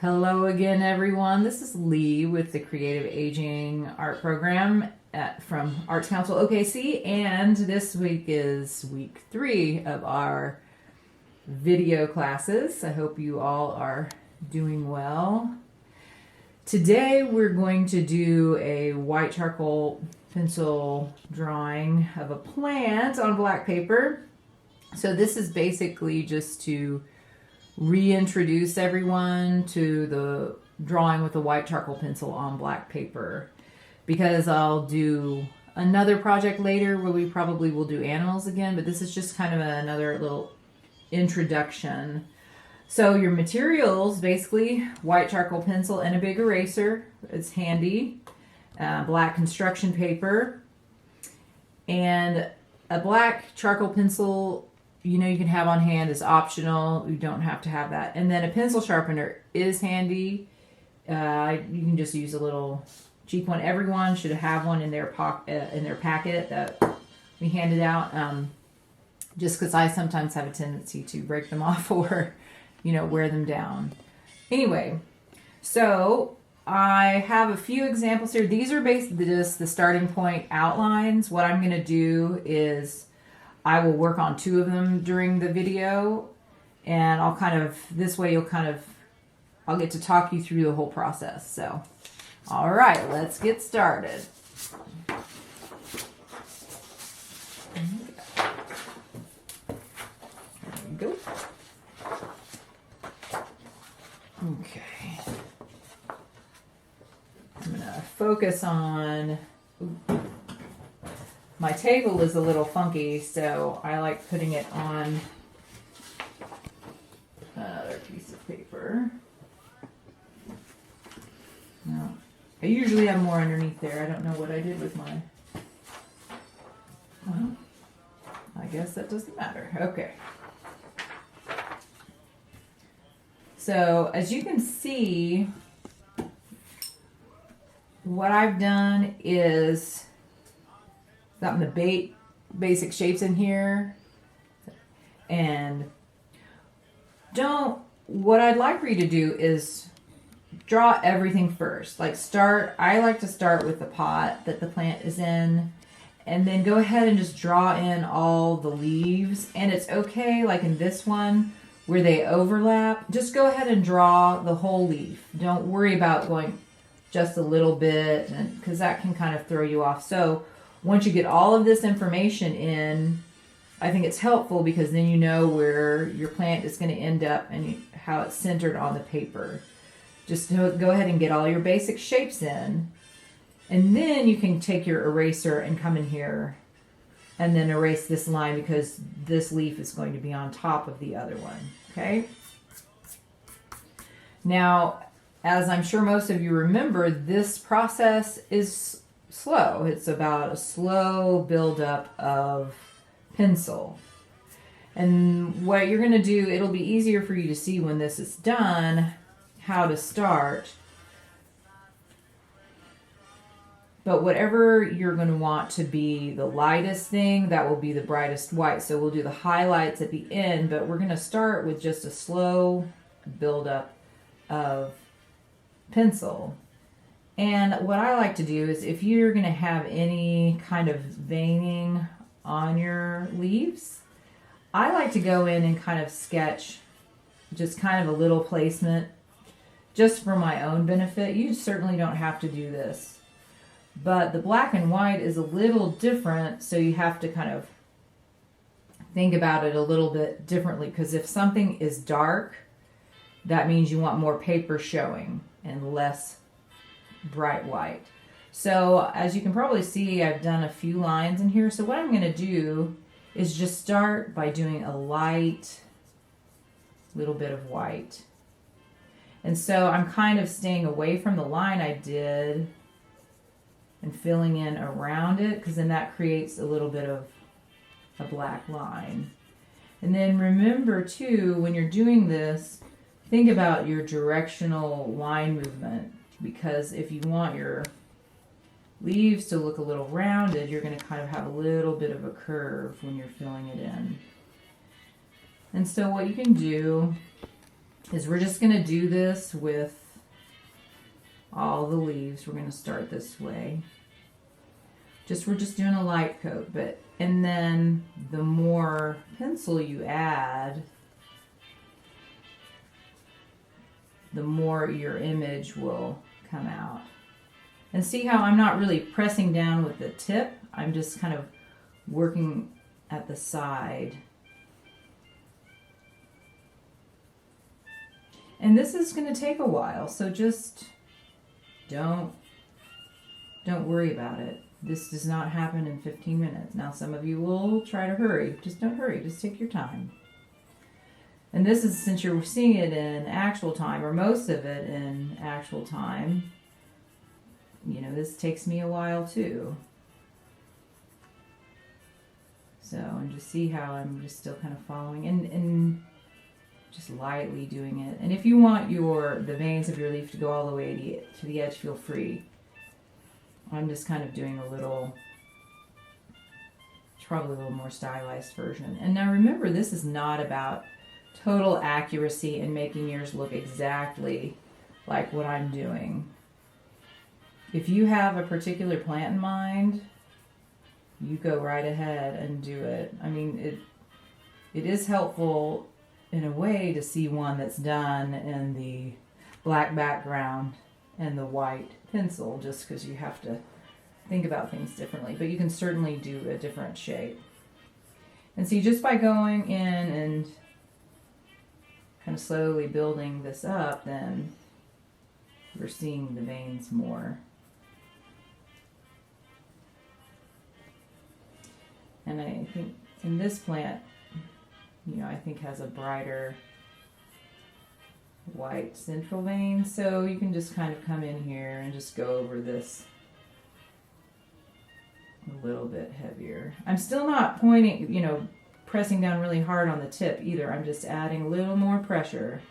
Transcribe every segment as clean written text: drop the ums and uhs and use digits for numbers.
Hello again, everyone. This is Leigh with the Creative Aging Art Program from Arts Council OKC, and this week is week 3 of our video classes. I hope you all are doing well. Today we're going to do a white charcoal pencil drawing of a plant on black paper. So this is basically just to reintroduce everyone to the drawing with a white charcoal pencil on black paper, because I'll do another project later where we probably will do animals again, but this is just kind of another little introduction. So your materials, basically white charcoal pencil and a big eraser, it's handy, black construction paper, and a black charcoal pencil you can have on hand is optional. You don't have to have that. And then a pencil sharpener is handy. You can just use a little cheap one. Everyone should have one in their packet that we handed out. Just because I sometimes have a tendency to break them off or, wear them down. Anyway, so I have a few examples here. These are basically just the starting point outlines. What I'm going to do is I will work on 2 of them during the video, and I'll get to talk you through the whole process. So, all right, let's get started. There we go. Okay. I'm gonna focus on. My table is a little funky, so I like putting it on another piece of paper. No, I usually have more underneath there. I don't know what I did with mine. Well, I guess that doesn't matter. Okay. So as you can see, what I've done is gotten the basic shapes in here, and what I'd like for you to do is draw everything first. I like to start with the pot that the plant is in, and then go ahead and just draw in all the leaves. And it's okay, like in this one where they overlap, just go ahead and draw the whole leaf. Don't worry about going just a little bit, because that can kind of throw you off. So once you get all of this information in, I think it's helpful, because then you know where your plant is going to end up and how it's centered on the paper. Just go ahead and get all your basic shapes in, and then you can take your eraser and come in here and then erase this line, because this leaf is going to be on top of the other one. Okay? Now, as I'm sure most of you remember, this process is slow. It's about a slow buildup of pencil. And what you're going to do, it'll be easier for you to see when this is done how to start. But whatever you're going to want to be the lightest thing, that will be the brightest white. So we'll do the highlights at the end, but we're going to start with just a slow buildup of pencil. And what I like to do is, if you're going to have any kind of veining on your leaves, I like to go in and kind of sketch just kind of a little placement just for my own benefit. You certainly don't have to do this. But the black and white is a little different, so you have to kind of think about it a little bit differently, because if something is dark, that means you want more paper showing and less bright white. So as you can probably see, I've done a few lines in here. So what I'm going to do is just start by doing a light little bit of white. And so I'm kind of staying away from the line I did and filling in around it, because then that creates a little bit of a black line. And then remember too, when you're doing this, think about your directional line movement, because if you want your leaves to look a little rounded, you're going to kind of have a little bit of a curve when you're filling it in. And so what you can do is we're just going to do this with all the leaves. We're going to start this way. We're just doing a light coat, and then the more pencil you add, the more your image will come out. And see how I'm not really pressing down with the tip, I'm just kind of working at the side. And this is going to take a while, so just don't worry about it. This does not happen in 15 minutes. Now, some of you will try to hurry. Just don't hurry. Just take your time. And this is, since you're seeing it in actual time, or most of it in actual time, you know, this takes me a while too. So, and just see how I'm just still kind of following and just lightly doing it. And if you want the veins of your leaf to go all the way to the edge, feel free. I'm just kind of doing a little, it's probably a little more stylized version. And now remember, this is not about total accuracy and making yours look exactly like what I'm doing. If you have a particular plant in mind, you go right ahead and do it. I mean, it is helpful in a way to see one that's done in the black background and the white pencil, just because you have to think about things differently. But you can certainly do a different shape. And see, just by going in and kind of slowly building this up, then we're seeing the veins more. And I think in this plant, you know, I think has a brighter white central vein. So you can just kind of come in here and just go over this a little bit heavier. I'm still not pointing, you know, pressing down really hard on the tip either. I'm just adding a little more pressure.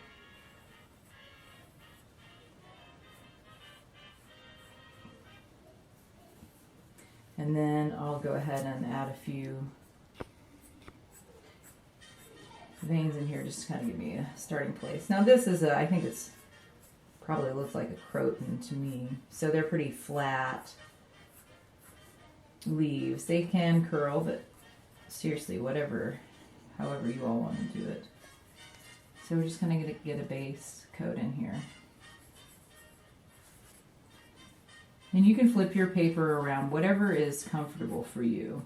And then I'll go ahead and add a few veins in here just to kind of give me a starting place. Now this is I think it's probably looks like a croton to me. So they're pretty flat leaves. They can curl, but seriously, however you all want to do it. So we're just going to get a base coat in here. And you can flip your paper around, whatever is comfortable for you.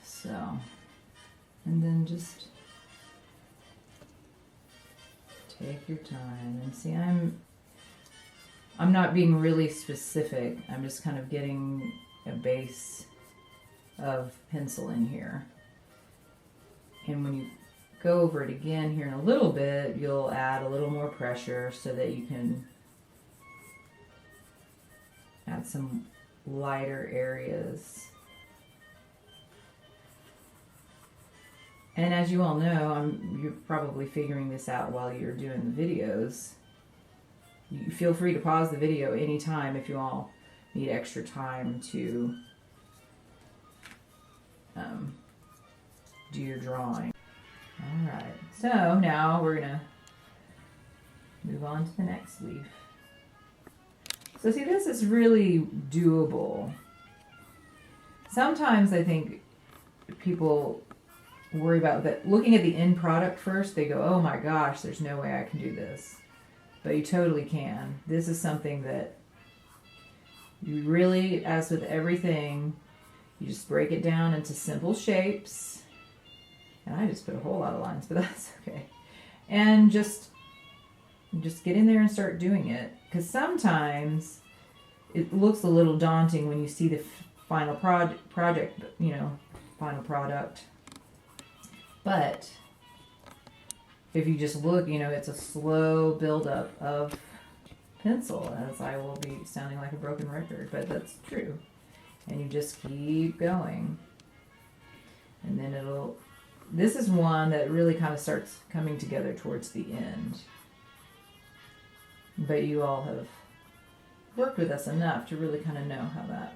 So, and then just take your time and see, I'm not being really specific. I'm just kind of getting a base of pencil in here. And when you go over it again here in a little bit, you'll add a little more pressure so that you can add some lighter areas. And as you all know, you're probably figuring this out while you're doing the videos. You feel free to pause the video anytime if you all need extra time to do your drawing. All right, so now we're gonna move on to the next leaf. So see, this is really doable. Sometimes I think people worry about that. Looking at the end product first, they go, oh my gosh, there's no way I can do this. But you totally can. This is something that you really, as with everything, you just break it down into simple shapes. And I just put a whole lot of lines, but that's okay. And just get in there and start doing it. Because sometimes it looks a little daunting when you see the final project, you know, final product. But if you just look, you know, it's a slow buildup of pencil, as I will be sounding like a broken record, but that's true. And you just keep going. And then this is one that really kind of starts coming together towards the end. But you all have worked with us enough to really kind of know how that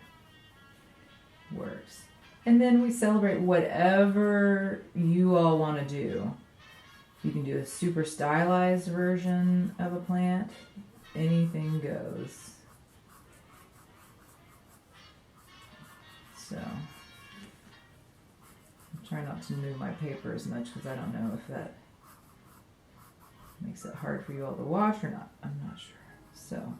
works. And then we celebrate whatever you all want to do. You can do a super stylized version of a plant. Anything goes. So, I'm trying not to move my paper as much because I don't know if that makes it hard for you all to watch or not. I'm not sure. So,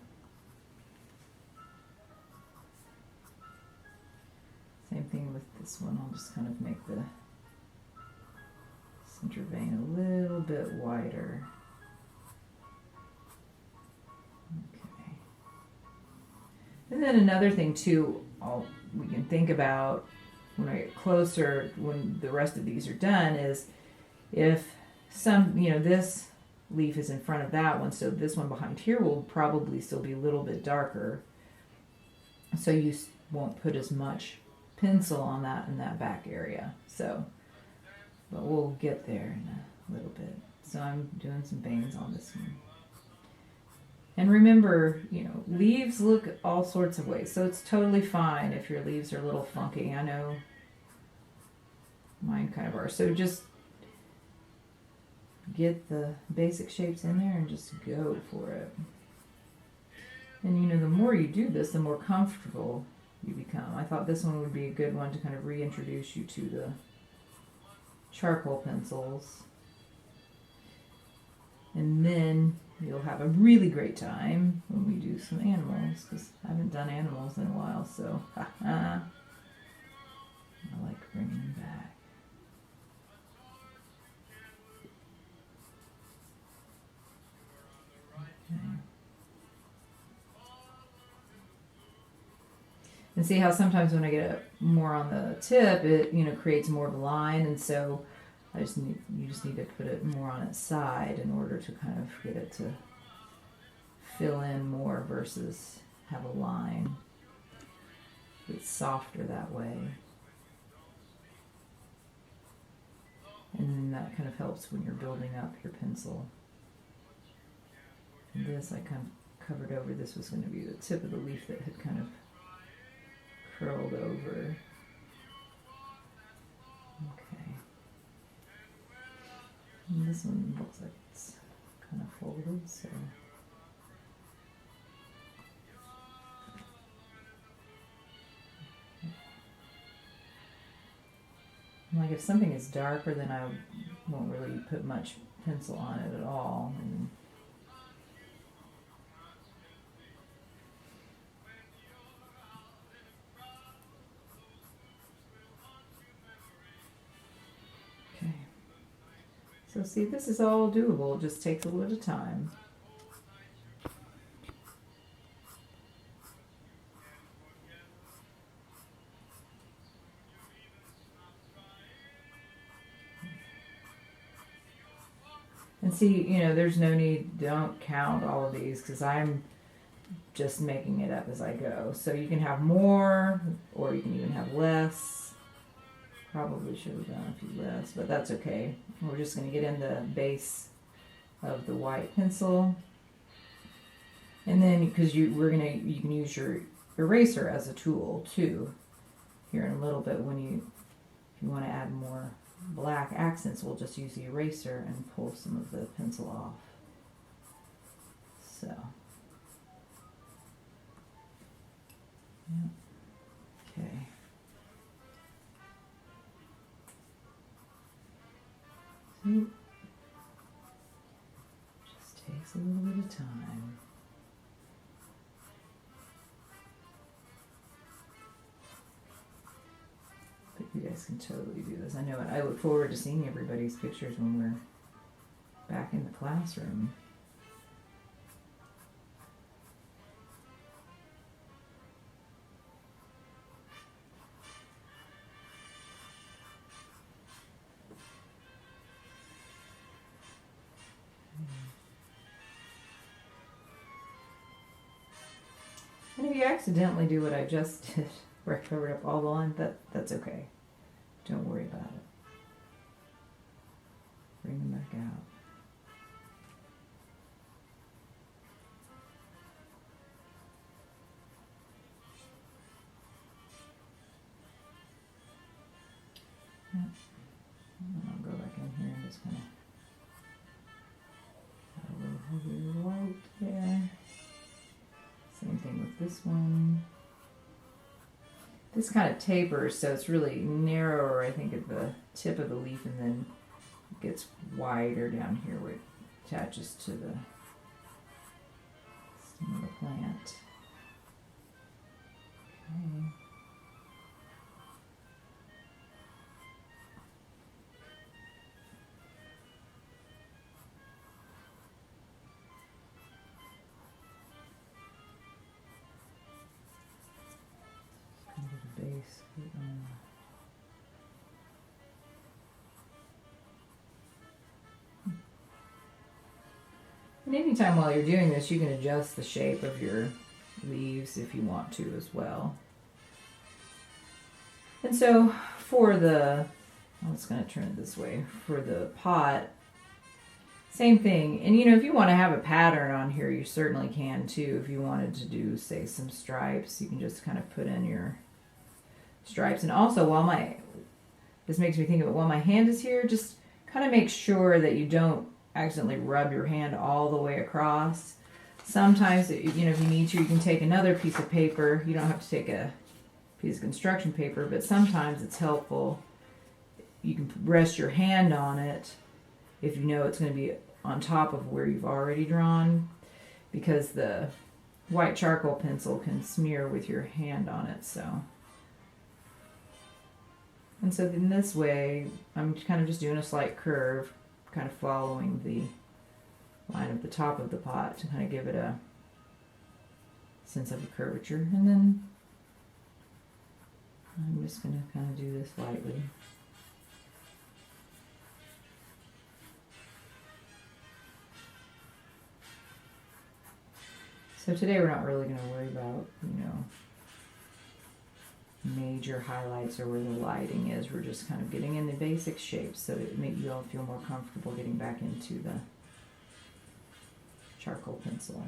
same thing with this one. I'll just kind of make the center vein a little bit wider. Okay. And then another thing too, we can think about when I get closer, when the rest of these are done, is if some, this leaf is in front of that one, so this one behind here will probably still be a little bit darker. So you won't put as much pencil on that in that back area. So, but we'll get there in a little bit. So I'm doing some veins on this one. And remember, leaves look all sorts of ways. So it's totally fine if your leaves are a little funky. I know mine kind of are. So just get the basic shapes in there and just go for it. And the more you do this, the more comfortable you become. I thought this one would be a good one to kind of reintroduce you to the charcoal pencils. And then you'll have a really great time when we do some animals, because I haven't done animals in a while, so I like bringing them back. Okay. And see how sometimes when I get it more on the tip, it creates more of a line, and so you just need to put it more on its side in order to kind of get it to fill in more versus have a line. It's softer that way. And then that kind of helps when you're building up your pencil. And this I kind of covered over. This was going to be the tip of the leaf that had kind of curled over. Okay. And this one looks like it's kind of folded, so. Like if something is darker, then I won't really put much pencil on it at all. And okay. So see, this is all doable. It just takes a little bit of time. And see, there's no need, don't count all of these because I'm just making it up as I go. So you can have more or you can even have less. Probably should have done a few less, but that's okay. We're just going to get in the base of the white pencil. And then because you can use your eraser as a tool too. Here in a little bit if you want to add more black accents, we'll just use the eraser and pull some of the pencil off. So, yeah. Okay. So, just takes a little bit of time. You guys can totally do this. I know it. I look forward to seeing everybody's pictures when we're back in the classroom. And if you accidentally do what I just did, where I covered up all the line, that's okay. Don't worry about it. Bring them back out. thing with this one. This kind of tapers, so it's really narrower, I think, at the tip of the leaf, and then it gets wider down here where it attaches to the stem of the plant. Okay. Base. And anytime while you're doing this, you can adjust the shape of your leaves if you want to as well. And so for the, I'm just going to turn it this way, for the pot, same thing. And you know, if you want to have a pattern on here, you certainly can too. If you wanted to do, say, some stripes, you can just kind of put in your stripes. And also, this makes me think of it, while my hand is here, just kind of make sure that you don't accidentally rub your hand all the way across. Sometimes, you know, if you need to, you can take another piece of paper. You don't have to take a piece of construction paper, but sometimes it's helpful. You can rest your hand on it if you know it's going to be on top of where you've already drawn, because the white charcoal pencil can smear with your hand on it. And so in this way, I'm kind of just doing a slight curve, kind of following the line of the top of the pot to kind of give it a sense of a curvature. And then I'm just going to kind of do this lightly. So today we're not really going to worry about, you know, major highlights or where the lighting is. We're just kind of getting in the basic shapes so that it makes you all feel more comfortable getting back into the charcoal pencil.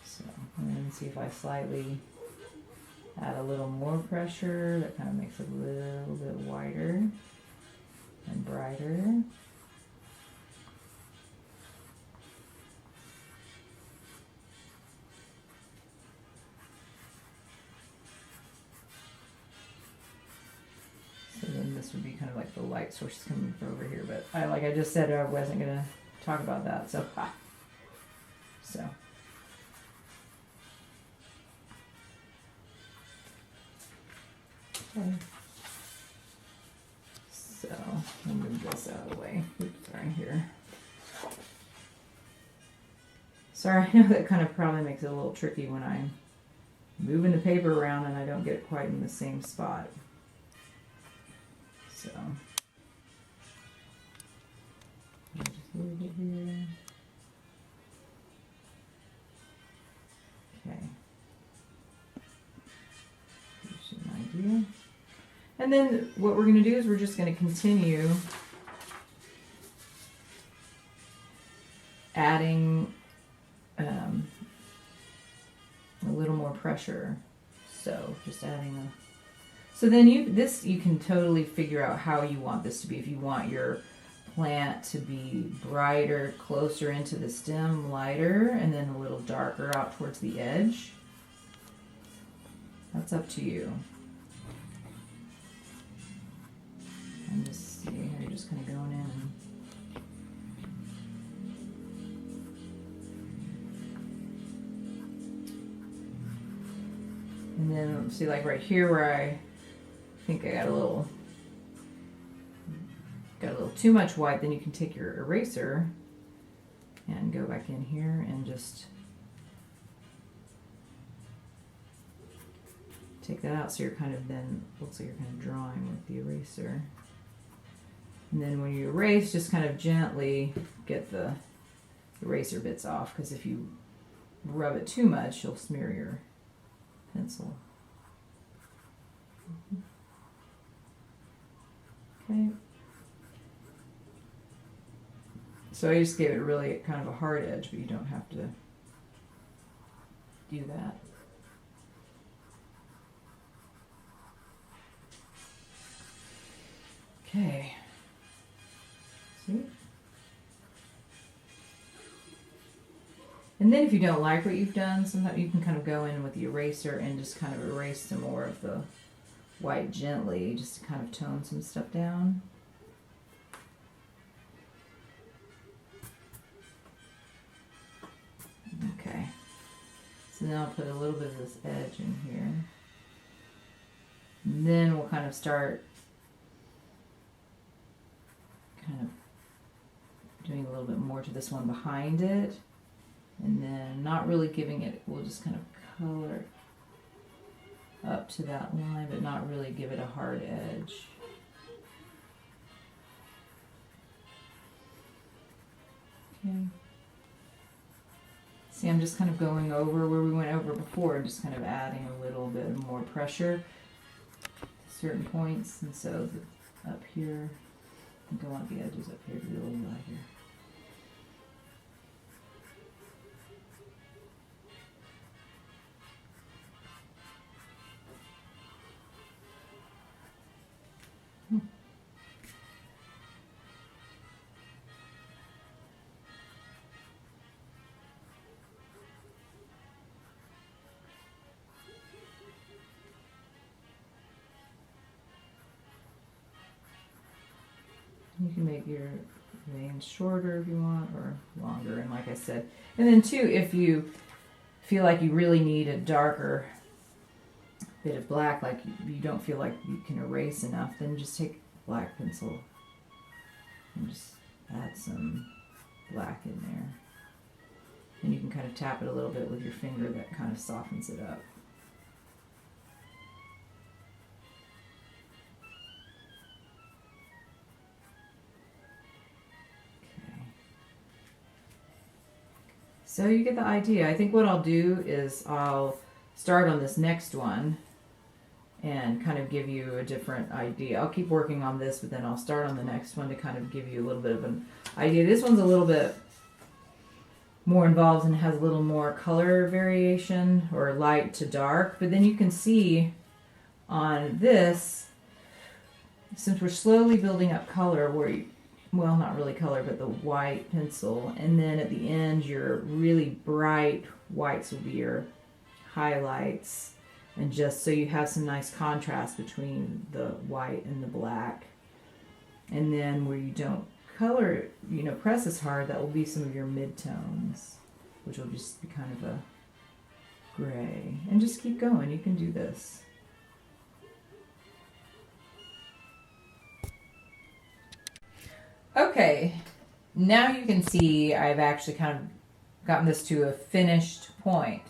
So, and then see if I slightly add a little more pressure. That kind of makes it a little bit wider and brighter. This would be kind of like the light source coming from over here, but like I just said, I wasn't going to talk about that. So. Okay. So I'll move this out of the way. Oops, sorry, here. Sorry, I know that kind of probably makes it a little tricky when I'm moving the paper around and I don't get it quite in the same spot. So, just leave it here. Okay. Gives you an idea. And then what we're going to do is we're just going to continue adding a little more pressure. So just adding a. So then you can totally figure out how you want this to be. If you want your plant to be brighter, closer into the stem, lighter, and then a little darker out towards the edge. That's up to you. And just see how you're just kind of going in. And then see, like right here where I think I got a little too much white, then you can take your eraser and go back in here and just take that out, so you're kind of then looks like you're kind of drawing with the eraser. And then when you erase, just kind of gently get the eraser bits off, because if you rub it too much, you'll smear your pencil. Okay. So I just gave it really kind of a hard edge, but you don't have to do that. Okay. See? And then if you don't like what you've done, sometimes you can kind of go in with the eraser and just kind of erase some more of the white gently, just to kind of tone some stuff down. Okay, so now I'll put a little bit of this edge in here. And then we'll kind of start kind of doing a little bit more to this one behind it. And then not really giving it, we'll just kind of color up to that line, but not really give it a hard edge. Okay. See, I'm just kind of going over where we went over before, just kind of adding a little bit more pressure to certain points. And so up here, I think I want the edges up here to be a little lighter. You can make your veins shorter if you want, or longer, and like I said. And then too, if you feel like you really need a darker bit of black, like you don't feel like you can erase enough, then just take a black pencil and just add some black in there. And you can kind of tap it a little bit with your finger, that kind of softens it up. So you get the idea. I think what I'll do is I'll start on this next one and kind of give you a different idea. I'll keep working on this, but then I'll start on the next one to kind of give you a little bit of an idea. This one's a little bit more involved and has a little more color variation, or light to dark. But then you can see on this, since we're slowly building up color, where you, well, not really color, but the white pencil, and then at the end your really bright whites will be your highlights, and just so you have some nice contrast between the white and the black. And then where you don't color, press as hard, that will be some of your midtones, which will just be kind of a gray. And just keep going, you can do this. Okay, now you can see I've actually kind of gotten this to a finished point.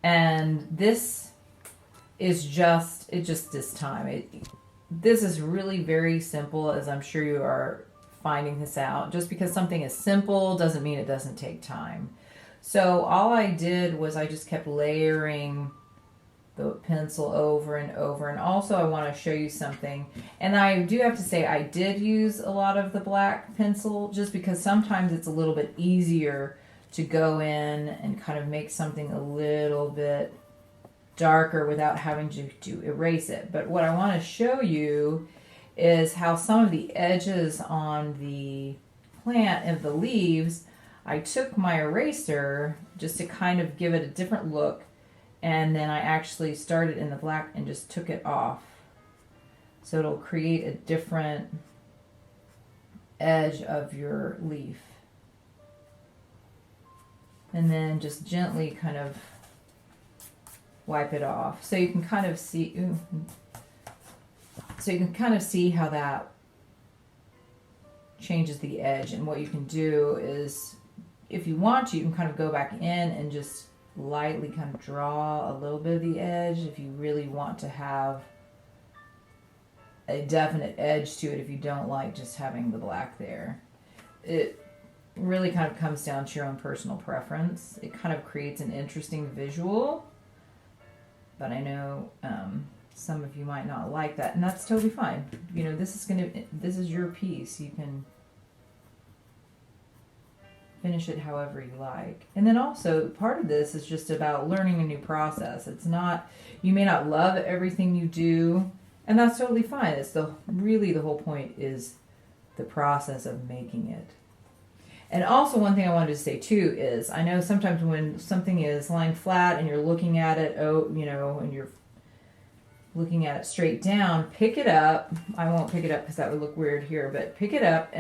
And this is just this time. This is really very simple, as I'm sure you are finding this out. Just because something is simple doesn't mean it doesn't take time. So all I did was I just kept layering the pencil over and over. And also I want to show you something. And I do have to say I did use a lot of the black pencil, just because sometimes it's a little bit easier to go in and kind of make something a little bit darker without having to erase it. But what I want to show you is how some of the edges on the plant of the leaves, I took my eraser just to kind of give it a different look, and then I actually started in the black and just took it off. So it'll create a different edge of your leaf. And then just gently kind of wipe it off. So you can kind of see, how that changes the edge. And what you can do is, if you want to, you can kind of go back in and just lightly kind of draw a little bit of the edge if you really want to have a definite edge to it, if you don't like just having the black there. It really kind of comes down to your own personal preference. It kind of creates an interesting visual, but I know some of you might not like that, and that's totally fine. This is your piece. You can finish it however you like. And then also part of this is just about learning a new process. It's not, you may not love everything you do, and that's totally fine. It's really the whole point is the process of making it. And also, one thing I wanted to say too is I know sometimes when something is lying flat and you're looking at it, and you're looking at it straight down, pick it up. I won't pick it up because that would look weird here, but pick it up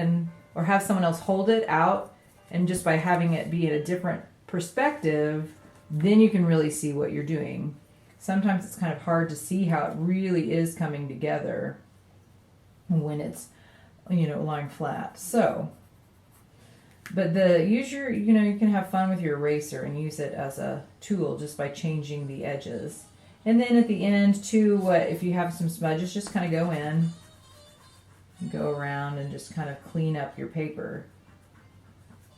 or have someone else hold it out, and just by having it be in a different perspective, then you can really see what you're doing. Sometimes it's kind of hard to see how it really is coming together when it's, lying flat. So, but you can have fun with your eraser and use it as a tool just by changing the edges. And then at the end too, if you have some smudges, just kind of go in, go around and just kind of clean up your paper.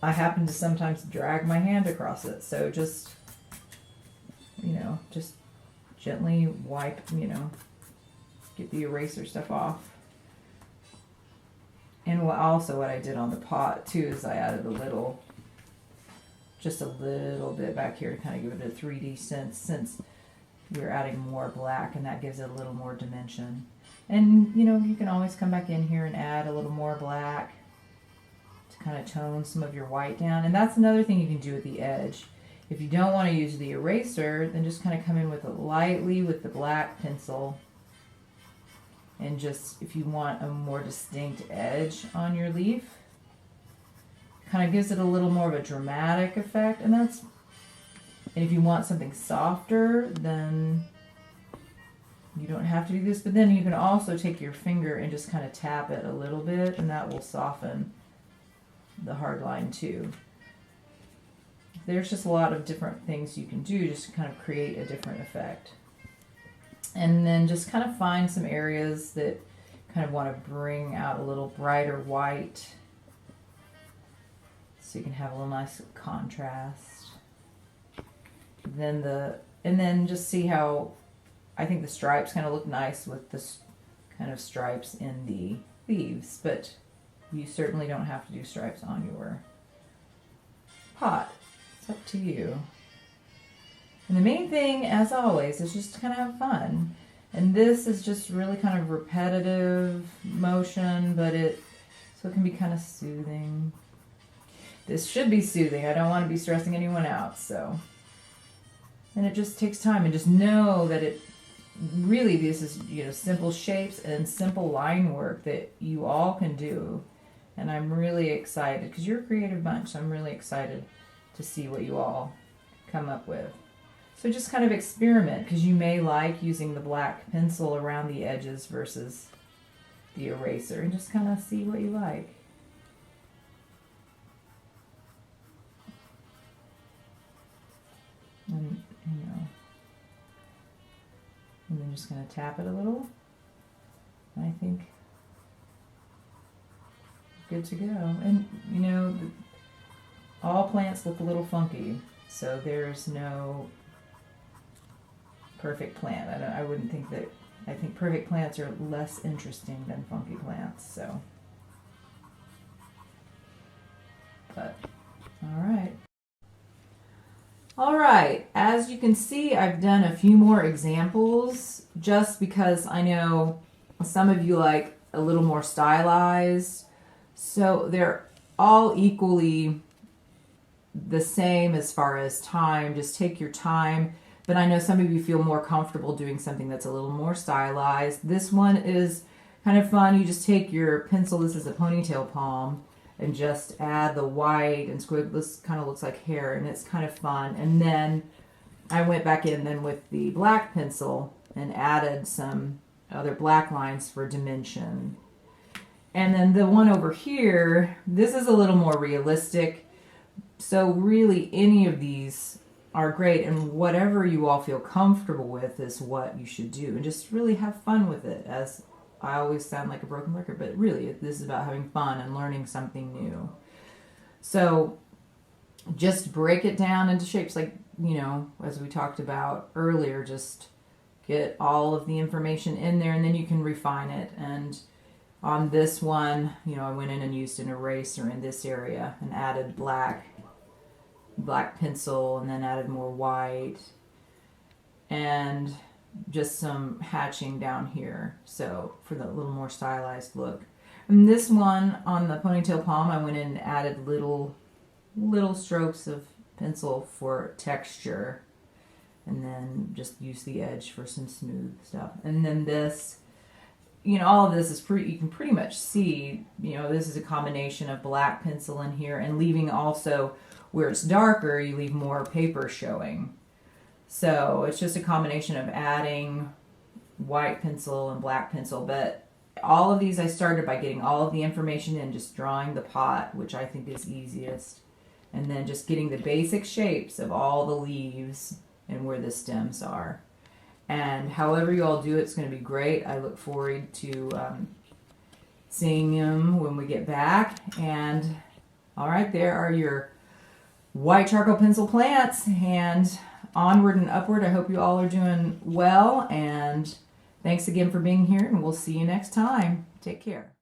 I happen to sometimes drag my hand across it, so just gently wipe, get the eraser stuff off. And what I did on the pot too is I added just a little bit back here to kind of give it a 3D sense, since we're adding more black, and that gives it a little more dimension. And you can always come back in here and add a little more black to kind of tone some of your white down. And that's another thing you can do at the edge. If you don't want to use the eraser, then just kind of come in with it lightly with the black pencil. And just, if you want a more distinct edge on your leaf, kind of gives it a little more of a dramatic effect. And if you want something softer, then you don't have to do this. But then you can also take your finger and just kind of tap it a little bit, and that will soften the hard line too. There's just a lot of different things you can do just to kind of create a different effect. And then just kind of find some areas that kind of want to bring out a little brighter white, so you can have a little nice contrast. And then just see how I think the stripes kind of look nice with this kind of stripes in the leaves, but you certainly don't have to do stripes on your pot. It's up to you. And the main thing, as always, is just to kind of have fun. And this is just really kind of repetitive motion, but so it can be kind of soothing. This should be soothing. I don't want to be stressing anyone out, so. And it just takes time, and just know that this is, simple shapes and simple line work that you all can do. And I'm really excited, because you're a creative bunch, so I'm really excited to see what you all come up with. So just kind of experiment, because you may like using the black pencil around the edges versus the eraser, and just kind of see what you like. And, and then just going to tap it a little. I think good to go. And, all plants look a little funky, so there's no perfect plant. I wouldn't think that. I think perfect plants are less interesting than funky plants. So, but all right. As you can see, I've done a few more examples just because I know some of you like a little more stylized. So they're all equally the same as far as time. Just take your time. But I know some of you feel more comfortable doing something that's a little more stylized. This one is kind of fun. You just take your pencil, this is a ponytail palm, and just add the white and squiggle. This kind of looks like hair, and it's kind of fun. And then I went back in then with the black pencil and added some other black lines for dimension. And then the one over here, this is a little more realistic. So really any of these are great, and whatever you all feel comfortable with is what you should do, and just really have fun with it. As I always sound like a broken record, but really this is about having fun and learning something new. So just break it down into shapes, like, as we talked about earlier, just get all of the information in there, and then you can refine it. And on this one, I went in and used an eraser in this area and added black pencil, and then added more white and just some hatching down here, so for the little more stylized look. And this one on the ponytail palm, I went in and added little strokes of pencil for texture, and then just use the edge for some smooth stuff. And then this, all of this is you can pretty much see, this is a combination of black pencil in here, and leaving also where it's darker, you leave more paper showing. So it's just a combination of adding white pencil and black pencil. But all of these I started by getting all of the information in, just drawing the pot, which I think is easiest. And then just getting the basic shapes of all the leaves and where the stems are. And however you all do it, it's going to be great. I look forward to seeing them when we get back. And all right, there are your white charcoal pencil plants, and onward and upward. I hope you all are doing well, and thanks again for being here, and we'll see you next time. Take care.